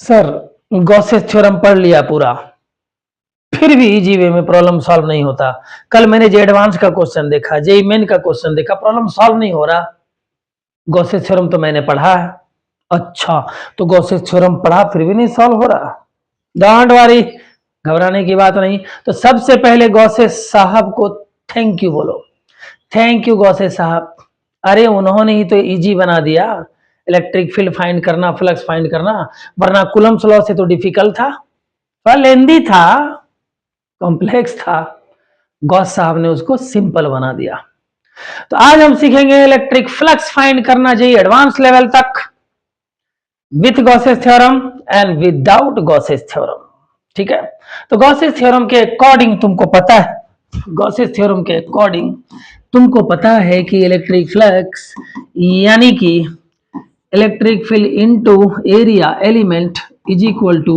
Sir Gauss's theorem पढ़ लिया पूरा, फिर भी इजी वे में प्रॉब्लम सॉल्व नहीं होता। कल मैंने जे एडवांस का क्वेश्चन देखा, जेई मेन का क्वेश्चन देखा, प्रॉब्लम सॉल्व नहीं हो रहा। गॉसेस थ्योरम तो मैंने पढ़ा है। अच्छा, तो गॉसेस थ्योरम पढ़ा फिर भी नहीं सॉल्व हो रहा। डोंट वरी, घबराने की बात नहीं। तो सबसे पहले गॉसेस साहब को थैंक यू बोलो। थैंक यू गॉसेस साहब। अरे उन्होंने ही तो इजी बना दिया इलेक्ट्रिक फील्ड फाइंड करना, फ्लक्स फाइंड करना, वरना कूलम्ब्स लॉ से तो डिफिकल्ट था, लेंदी था, कॉम्प्लेक्स था। गॉस साहब ने उसको सिंपल बना दिया। तो आज हम सीखेंगे इलेक्ट्रिक फ्लक्स फाइंड करना चाहिए एडवांस लेवल तक, with Gauss's theorem and without Gauss's theorem. ठीक है, तो गॉसेस थ्योरम के अकॉर्डिंग तुमको पता है, गॉसेस थ्योरम के अकॉर्डिंग तुमको पता है कि इलेक्ट्रिक फ्लक्स यानी कि electric field into area element is equal to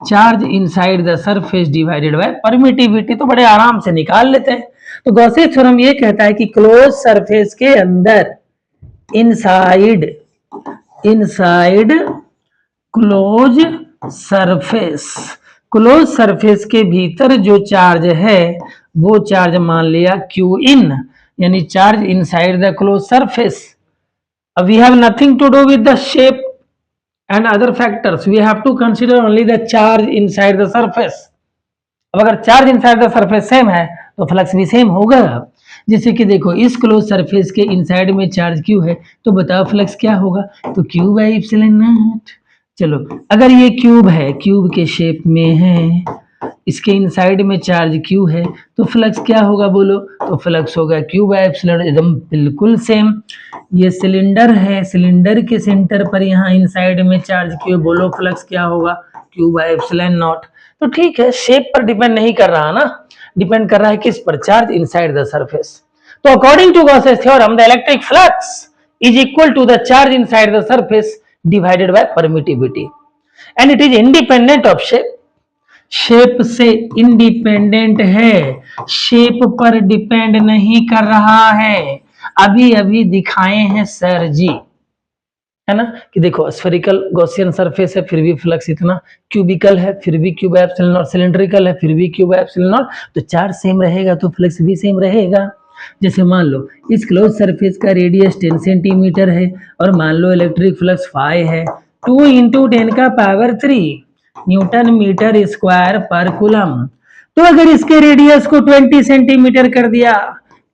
charge inside the surface divided by permittivity. तो बड़े आराम से निकाल लेते हैं। तो गॉसेस थ्योरम ये कहता है कि क्लोज सरफेस के अंदर, inside inside close surface, close surface के भीतर जो चार्ज है वो चार्ज मान लिया क्यू इन, यानी charge inside the close surface. We have nothing to do with the shape and other factors. We have to consider only the charge inside the surface. अब अगर charge inside the surface same है तो flux भी same होगा। जैसे कि देखो, इस क्लोज सरफेस के इनसाइड में चार्ज क्यू है, तो बताओ फ्लक्स क्या होगा? तो क्यू बाई एप्सिलॉन नॉट। चलो, अगर ये क्यूब है, क्यूब के शेप में है, इसके इनसाइड में चार्ज क्यू है, तो फ्लक्स क्या होगा बोलो? तो फ्लक्स होगा क्यू बाई एप्सिलॉन, एकदम बिल्कुल सेम। ये सिलेंडर है, सिलेंडर के सेंटर पर यहाँ इनसाइड में चार्ज क्यू, बोलो फ्लक्स क्या होगा? Q by epsilon not. तो ठीक है, शेप पर डिपेंड नहीं कर रहा ना, डिपेंड कर रहा है किस पर? Charge inside the surface. तो according to Gauss's theorem the electric flux is equal to the charge inside the surface divided by permittivity and it is independent of shape. Shape से इंडिपेंडेंट है, shape पर depend नहीं कर रहा है। अभी अभी दिखाए हैं सर जी, है ना, कि देखो स्फेरिकल गॉसियन सरफेस है फिर भी फ्लक्स इतना, क्यूबिकल है फिर भी Q by epsilon not, cylindrical है फिर भी क्यू बाई एप्सिलॉन नॉट, तो चार्ज सेम रहेगा तो फ्लक्स भी सेम रहेगा। जैसे मान लो इस क्लोज सरफेस का रेडियस 10 सेंटीमीटर है और मान लो इलेक्ट्रिक फ्लक्स फाई है, 2 × 10⁻³ न्यूटन मीटर स्क्वायर पर कूलम। तो अगर इसके रेडियस को 20 सेंटीमीटर कर दिया,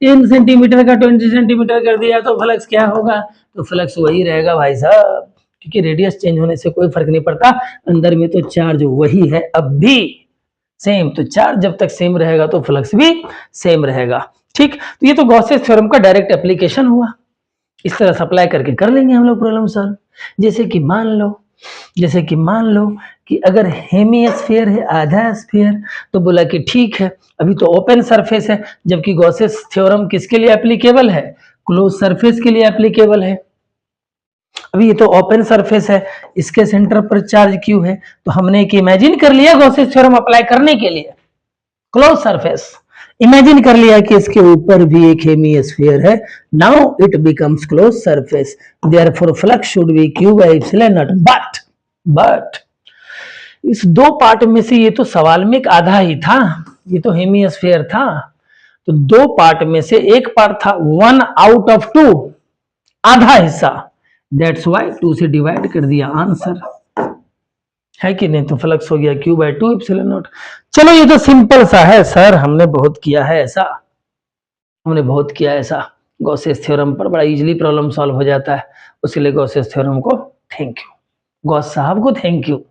10 सेंटीमीटर का 20 सेंटीमीटर कर दिया, तो फ्लक्स क्या होगा? तो फ्लक्स वही रहेगा भाई साहब, क्योंकि रेडियस चेंज होने से कोई फर्क नहीं पड़ता, अंदर में तो चार्ज वही है अब भी सेम। तो चार्ज जब तक सेम रहेगा तो फ्लक्स भी सेम रहेगा। ठीक, तो ये तो गॉसेस थ्योरम का डायरेक्ट एप्लीकेशन हुआ। इस तरह सप्लाई करके कर लेंगे हम लोग प्रॉब्लम सॉल्व। जैसे कि मान लो कि अगर हेमिस्फीयर है, आधा स्फीयर, तो बोला कि ठीक है अभी तो ओपन सरफेस है, जबकि गॉसेस थ्योरम किसके लिए एप्लीकेबल है? क्लोज सरफेस के लिए एप्लीकेबल है। अभी ये तो ओपन सरफेस है, इसके सेंटर पर चार्ज क्यू है, तो हमने एक इमेजिन कर लिया गॉसेस थ्योरम अप्लाई करने के लिए क्लोज सरफेस, इमेजिन कर लिया कि इसके ऊपर भी एक हेमिस्फीयर है। Now it becomes close surface, therefore flux should be Q by epsilon not. But इस दो पार्ट में से ये तो सवाल में एक आधा ही था, ये तो हेमिस्फीयर था, तो दो पार्ट में से एक पार्ट था 1 आउट ऑफ 2, आधा हिस्सा, दैट्स व्हाई 2 से डिवाइड कर दिया, आंसर है कि नहीं? तो फ्लक्स हो गया क्यू बाई 2 एप्सिलॉन नॉट। चलो ये तो सिंपल सा है सर, हमने बहुत किया है ऐसा, हमने बहुत किया ऐसा, गॉसेस थ्योरम पर बड़ा इजीली प्रॉब्लम सॉल्व हो जाता है, उसके गॉसेस थ्योरम को थैंक यू, गॉस साहब को थैंक यू।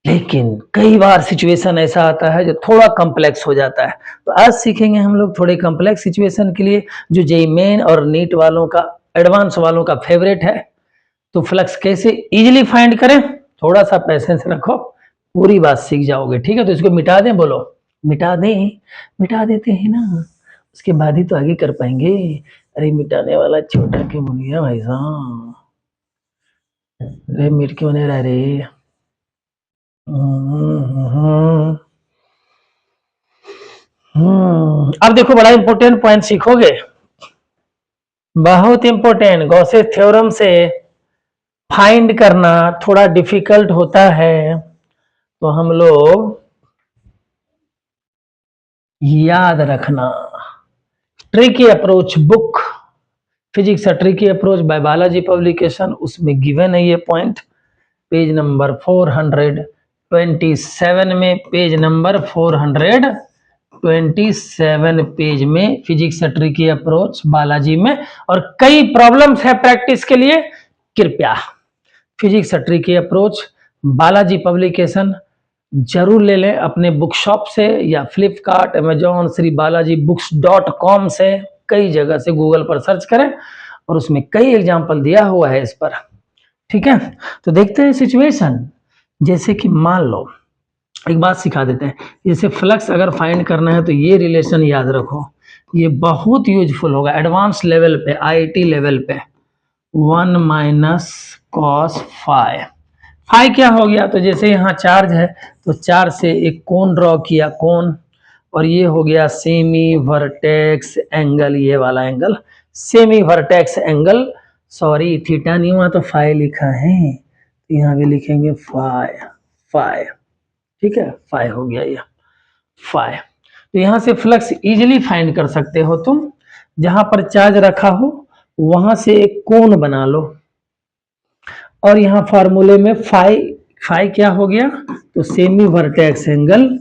लेकिन कई बार सिचुएशन ऐसा आता है जो थोड़ा कॉम्प्लेक्स हो जाता है, तो आज सीखेंगे हम लोग थोड़े कॉम्प्लेक्स सिचुएशन के लिए, जो जेईई मेन और नीट वालों का, एडवांस वालों का फेवरेट है। तो फ्लक्स कैसे इजीली फाइंड करें, थोड़ा सा पेशेंस रखो, पूरी बात सीख जाओगे। ठीक है, तो इसको मिटा दें, बोलो मिटा दें, मिटा देते हैं ना, उसके बाद ही तो आगे कर पाएंगे। अरे मिटाने वाला छोटा क्यों बन गया भाई साहब? अरे मिट क्यों नहीं रहा रे? अब देखो बड़ा इंपॉर्टेंट पॉइंट सीखोगे, बहुत इंपॉर्टेंट, गॉसेस थ्योरम से, फाइंड करना थोड़ा डिफिकल्ट होता है, तो हम लोग याद रखना tricky approach book, physics a tricky approach by Balaji publication, उसमें गिवन है ये पॉइंट पेज नंबर 427 में, पेज नंबर 427 पेज में physics a tricky approach Balaji में, और कई प्रॉब्लम्स है प्रैक्टिस के लिए। कृपया physics a tricky approach Balaji publication जरूर ले लें अपने बुक शॉप से, या फ्लिपकार्ट, अमेजॉन, श्री बालाजी बुक्स.com से, कई जगह से गूगल पर सर्च करें और उसमें कई एग्जाम्पल दिया हुआ है इस पर। ठीक है, तो देखते हैं सिचुएशन। जैसे कि मान लो, एक बात सिखा देते हैं, जैसे फ्लक्स अगर फाइंड करना है तो ये रिलेशन याद रखो, ये बहुत यूजफुल होगा एडवांस लेवल पे, आईआईटी लेवल पे। 1 माइनस कॉस फाई, फाई क्या हो गया, तो जैसे यहाँ चार्ज है तो चार्ज से एक कोण ड्रॉ किया, कोण, और ये हो गया सेमी वर्टेक्स एंगल, ये वाला angle semi vertex angle, sorry theta नहीं हुआ तो फाई लिखा है, तो यहाँ भी लिखेंगे फाई, फाई, ठीक है, फाई हो गया ये फाई। तो यहाँ से फ्लक्स इजीली फाइंड कर सकते हो तुम, जहां पर चार्ज रखा हो वहां से एक कोण बना लो, और यहाँ फॉर्मूले में फाई, फाई क्या हो गया, तो semi vertex angle.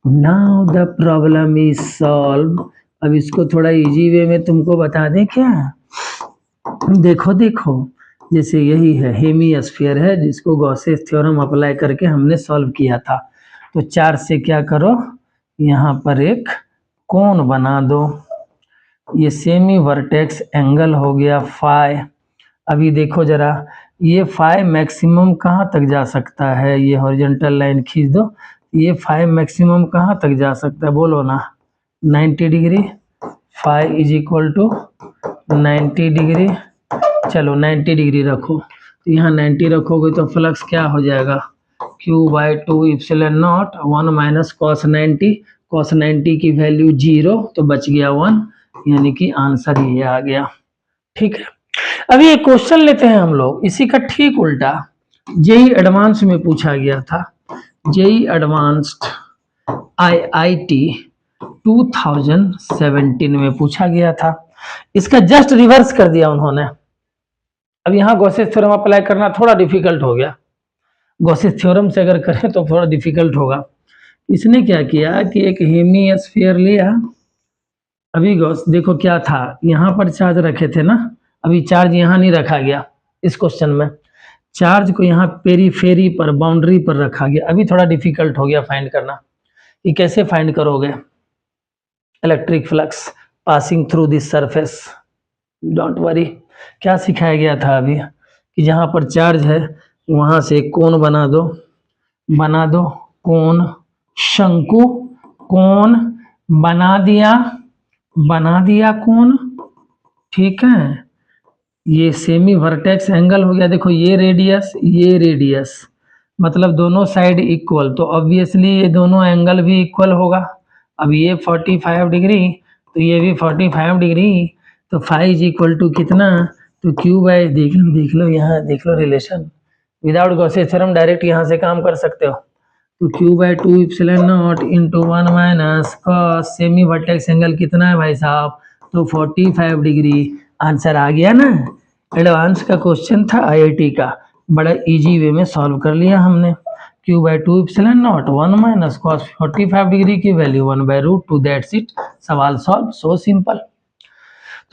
Now the problem is solve. अब इसको थोड़ा इजी वे में तुमको बता दें क्या, देखो देखो, जैसे यही है हेमिस्फीयर है, जिसको गॉसेस थ्योरम अप्लाई करके हमने सॉल्व किया था। तो चार्ज से क्या करो, यहाँ पर एक कोण बना दो, ये सेमी वर्टेक्स एंगल हो गया फाई। अभी देखो जरा, ये फाई मैक्सिमम कहाँ तक जा सकता है, ये हॉरिजॉन्टल लाइन खींच दो, ये फाई मैक्सिमम कहाँ तक जा सकता है, बोलो ना, 90 degree, phi is equal to 90 degree, चलो 90 डिग्री रखो, तो यहाँ 90 रखोगे तो फ्लक्स क्या हो जाएगा, Q/2 epsilon not 1 minus cos 90, cos 90 की वैल्यू 0, तो बच गया 1, यानी कि आंसर ये आ गया। ठीक है, अभी एक क्वेश्चन लेते हैं हम लोग, इसी का ठीक उल्टा, जेई एडवांस में पूछा गया था, जेई एडवांस्ड IIT 2017 में पूछा गया था, इसका जस्ट रिवर्स कर दिया उन्होंने। अब यहाँ गॉसेस थ्योरम अप्लाई करना थोड़ा डिफिकल्ट हो गया, गॉसेस थ्योरम से अगर करें तो थोड़ा डिफिकल्ट होगा। इसने क्या किया कि एक हेमिस्फीयर लिया, अभी गॉस देखो क्या था, यहाँ पर चार्ज रखे थे ना, अभी चार्ज यहाँ नहीं रखा गया इस क्वेश्चन में, चार्ज को यहाँ पेरीफेरी पर, बाउंड्री पर रखा गया। अभी थोड़ा डिफिकल्ट हो गया फाइंड करना, कि कैसे फाइंड करोगे electric flux passing through this surface. Don't worry, क्या सिखाया गया था अभी, कि जहाँ पर चार्ज है वहाँ से कोण बना दो, बना दो कोण, शंकु, कोण बना दिया, बना दिया कोण, ठीक है, ये सेमी वर्टेक्स एंगल हो गया, देखो ये रेडियस, ये रेडियस, मतलब दोनों साइड इक्वल, तो ऑब्वियसली ये दोनों एंगल भी इक्वल होगा। अब ये 45 डिग्री तो ये भी 45 डिग्री, तो फाई इज इक्वल टू कितना, तो Q/, देख लो यहाँ, देख लो relation, without Gauss's theorem direct यहाँ से काम कर सकते हो, तो Q/2 epsilon not into 1 minus cos semi vertex angle कितना है भाई साहब, तो 45 डिग्री। आंसर आ गया ना, एडवांस का क्वेश्चन था IIT का, बड़ा इजी वे में सॉल्व कर लिया हमने। Q/2 epsilon not 1 minus cos 45 degree की वैल्यू 1/√2, दैट्स इट, सवाल सॉल्व, सो सिंपल।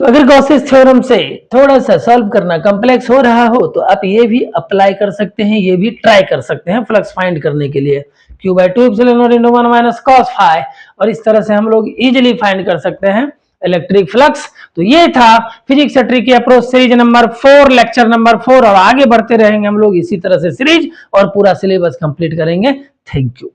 तो अगर गॉसेस थ्योरम से थोड़ा सा सॉल्व करना कॉम्प्लेक्स हो रहा हो तो आप ये भी अप्लाई कर सकते हैं, ये भी ट्राई कर सकते हैं फ्लक्स फाइंड करने के लिए, Q/2 epsilon not into 1 minus cos phi, और इस तरह से हम लोग इजीली फाइंड कर सकते हैं इलेक्ट्रिक फ्लक्स। तो ये था physics tricky approach series number 4, lecture number 4, और आगे बढ़ते रहेंगे हम लोग इसी तरह से सीरीज, और पूरा सिलेबस कंप्लीट करेंगे। Thank you.